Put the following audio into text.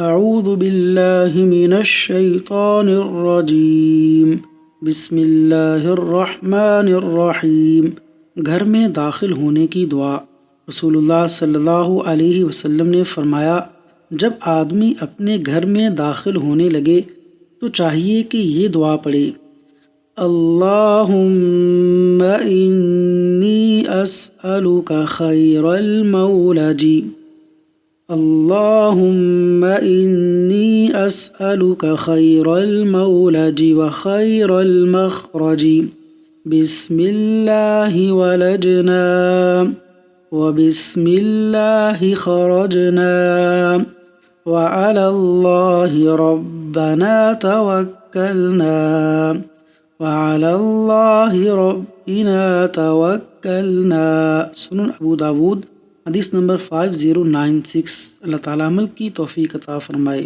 اعوذ باللہ من الشیطان الرجیم بسم اللہ الرحمن الرحیم۔ گھر میں داخل ہونے کی دعا۔ رسول اللہ صلی اللہ علیہ وسلم نے فرمایا، جب آدمی اپنے گھر میں داخل ہونے لگے تو چاہیے کہ یہ دعا پڑھے: اللہم انی اسألک خیر المولج، اللہم انی اسألک خیر المولج وخیر المخرج، بسم اللہ ولجنا وبسم اللہ خرجنا وعلی اللہ ربنا توکلنا وعلی اللہ ربنا توکلنا۔ سنن ابو داود، حدیث نمبر 5096۔ اللہ تعالیٰ عمل کی توفیق عطا فرمائے۔